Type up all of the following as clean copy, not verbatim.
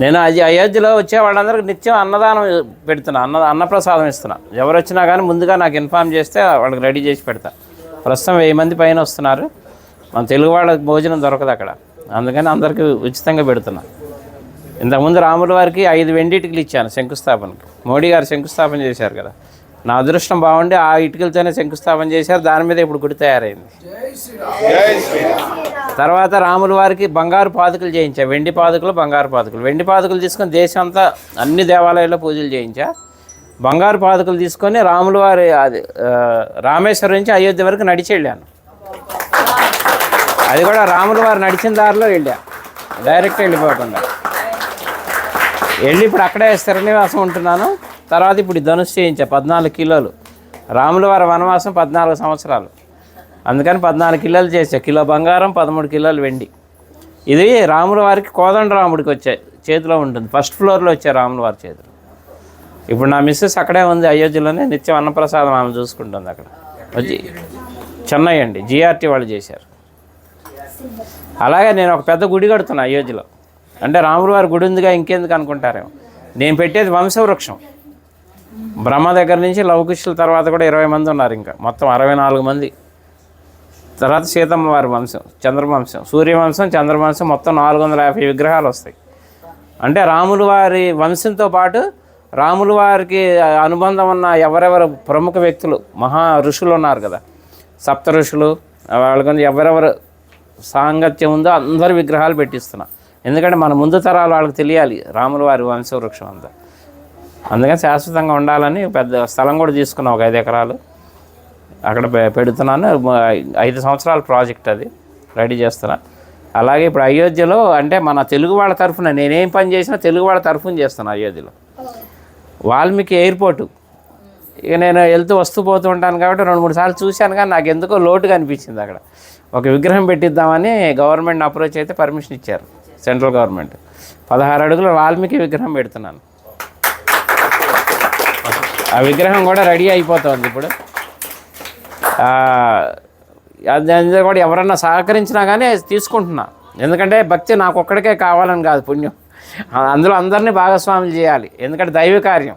నేను అయోధ్యలో వచ్చే వాళ్ళందరికీ నిత్యం అన్నదానం పెడుతున్నా, అన్నప్రసాదం ఇస్తున్నా. ఎవరు వచ్చినా కానీ ముందుగా నాకు ఇన్ఫామ్ చేస్తే వాళ్ళకి రెడీ చేసి పెడతా. ప్రస్తుతం 1000 మంది పైన వస్తున్నారు. మన తెలుగు వాళ్ళకి భోజనం దొరకదు అక్కడ, అందుకని అందరికీ ఉచితంగా పెడుతున్నా. ఇంతకుముందు రాముల వారికి 5 వెండి ఇటుకలు ఇచ్చాను శంకుస్థాపనకి. మోడీ గారు శంకుస్థాపన చేశారు కదా, నా అదృష్టం బాగుండి ఆ ఇటుకలతోనే శంకుస్థాపన చేశారు. దాని మీద ఇప్పుడు గుడి తయారైంది. తర్వాత రాముల వారికి బంగారు పాదుకలు చేయించా, వెండి పాదుకలు, బంగారు పాదుకలు. వెండి పాదుకలు తీసుకొని దేశం అంతా అన్ని దేవాలయాల్లో పూజలు చేయించా. బంగారు పాదుకలు తీసుకొని రాముల వారి రామేశ్వరం నుంచి అయోధ్య వరకు నడిచి వెళ్ళాను. అది కూడా రాముల వారు నడిచిన దారిలో వెళ్ళా, డైరెక్ట్ వెళ్ళిపోకుండా వెళ్ళి ఇప్పుడు అక్కడే స్థిరనివాసం ఉంటున్నాను. తర్వాత ఇప్పుడు ధనుసు చేయించా 14 కిలోలు. రాముల వారి వనవాసం 14 సంవత్సరాలు, అందుకని 14 కిలోలు చేసా. కిలో బంగారం, 13 కిలోలు వెండి. ఇది రాముల వారికి కోదండరాముడికి వచ్చే చేతిలో ఉంటుంది, ఫస్ట్ ఫ్లోర్లో వచ్చే రాముల వారి చేతిలో. ఇప్పుడు నా మిస్సెస్ అక్కడే ఉంది అయోధ్యలోనే, నిత్యం అన్నప్రసాదం ఆమె చూసుకుంటుంది అక్కడ. వచ్చి చెన్నై అండి, జిఆర్టీ వాళ్ళు చేశారు. అలాగే నేను ఒక పెద్ద గుడి కడుతున్నా అయోధ్యలో. అంటే రాముల వారి గుడి ఉందిగా ఇంకెందుకు అనుకుంటారేమో. నేను పెట్టేది వంశవృక్షం. బ్రహ్మ దగ్గర నుంచి లవకుశుల తర్వాత కూడా 20 మంది ఉన్నారు, ఇంకా మొత్తం 64 మంది. తర్వాత సీతమ్మ వారి వంశం, చంద్రవంశం, సూర్యవంశం, చంద్రవంశం, మొత్తం 450 విగ్రహాలు వస్తాయి. అంటే రాముల వారి వంశంతో పాటు రాముల వారికి అనుబంధం ఉన్న ఎవరెవరు ప్రముఖ వ్యక్తులు, మహా ఋషులు ఉన్నారు కదా, 7 ఋషులు, వాళ్ళకి ఎవరెవరు సాంగత్యం ఉందో అందరు విగ్రహాలు పెట్టిస్తున్నా. ఎందుకంటే మన ముందు తరాలు వాళ్ళకి తెలియాలి రాముల వారి వంశవృక్షం అంతా. అందుకని శాశ్వతంగా ఉండాలని పెద్ద స్థలం కూడా తీసుకున్నాం, ఒక 5 ఎకరాలు. అక్కడ పెడుతున్నాను. 5 సంవత్సరాల ప్రాజెక్ట్, అది రెడీ చేస్తున్నా. అలాగే ఇప్పుడు అయోధ్యలో అంటే మన తెలుగు వాళ్ళ తరఫున నేనేం పని చేసినా తెలుగు వాళ్ళ తరఫున చేస్తాను. అయోధ్యలో వాల్మీకి ఎయిర్పోర్టు, ఇక నేను వెళ్తూ వస్తూ పోతూ ఉంటాను కాబట్టి 2-3 సార్లు చూశాను, కానీ నాకు ఎందుకో లోటుగా అనిపించింది. అక్కడ ఒక విగ్రహం పెట్టిద్దామని గవర్నమెంట్ అప్రోచ్ అయితే పర్మిషన్ ఇచ్చారు, సెంట్రల్ గవర్నమెంట్. 16 అడుగుల వాల్మీకి విగ్రహం పెడుతున్నాను. ఆ విగ్రహం కూడా రెడీ అయిపోతుంది ఇప్పుడు. అది కూడా ఎవరన్నా సహకరించినా కానీ తీసుకుంటున్నా. ఎందుకంటే భక్తి నాకు ఒక్కడికే కావాలని కాదు, పుణ్యం అందులో అందరినీ భాగస్వాములు చేయాలి, ఎందుకంటే దైవ కార్యం.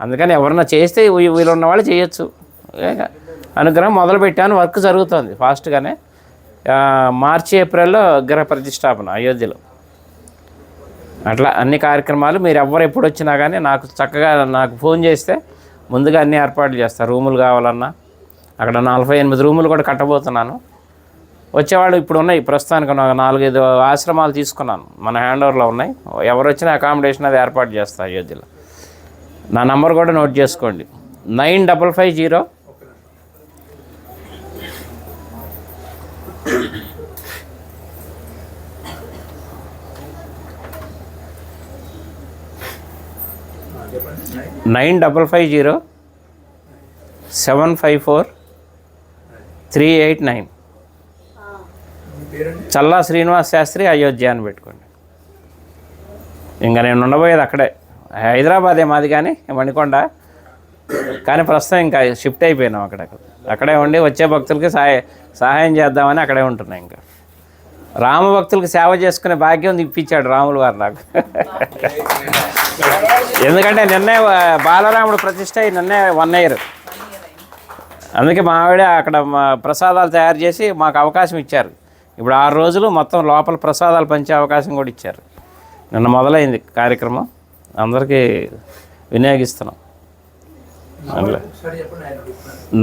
అందుకని ఎవరన్నా చేస్తే వీళ్ళు ఉన్న వాళ్ళు చేయొచ్చు. అనుగ్రహం మొదలుపెట్టాను, వర్క్ జరుగుతుంది ఫాస్ట్గానే. మార్చి, ఏప్రిల్లో విగ్రహ ప్రతిష్టాపన అయోధ్యలో. అట్లా అన్ని కార్యక్రమాలు మీరు ఎవరు ఎప్పుడు వచ్చినా కానీ నాకు చక్కగా నాకు ఫోన్ చేస్తే ముందుగా అన్ని ఏర్పాట్లు చేస్తారు. రూములు కావాలన్నా అక్కడ 48 రూములు కూడా కట్టబోతున్నాను. వచ్చేవాళ్ళు ఇప్పుడు ఉన్నాయి, ప్రస్తుతానికి 4-5 ఆశ్రమాలు తీసుకున్నాను, మన హ్యాండ్ ఓవర్లో ఉన్నాయి. ఎవరు వచ్చినా అకామిడేషన్ అది ఏర్పాటు చేస్తారు అయోధ్యలో. నా నంబర్ కూడా నోట్ చేసుకోండి, 9550 9550 754 389. చల్లా శ్రీనివాస్ శాస్త్రి, అయోధ్య అని పెట్టుకోండి. ఇంకా నేను ఉండబోయేది అక్కడే, హైదరాబాదే మాది కానీ మణికొండ, కానీ ప్రస్తుతం ఇంకా షిఫ్ట్ అయిపోయినాం అక్కడే ఉండి వచ్చే భక్తులకి సహాయం చేద్దామని అక్కడే ఉంటున్నాయి. ఇంకా రామ భక్తులకి సేవ చేసుకునే భాగ్యం ఇప్పించాడు రాముల వారు నాకు. ఎందుకంటే నిన్నే బాలరాముడు ప్రతిష్ట అయ్యి నిన్నే 1 year. అందుకే మా ఆవిడ అక్కడ ప్రసాదాలు తయారు చేసి మాకు అవకాశం ఇచ్చారు. ఇప్పుడు 6 రోజులు మొత్తం లోపల ప్రసాదాలు పంచే అవకాశం కూడా ఇచ్చారు. నిన్న మొదలైంది కార్యక్రమం, అందరికీ వినియోగిస్తున్నాం.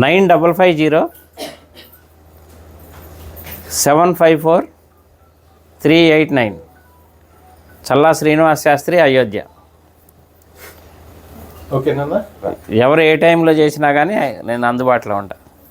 9550 754 389. చల్లా శ్రీనివాస్ శాస్త్రి, అయోధ్య. ఓకేనా? ఎవరు ఏ టైంలో చేసినా కానీ నేను అందుబాటులో ఉంటాను.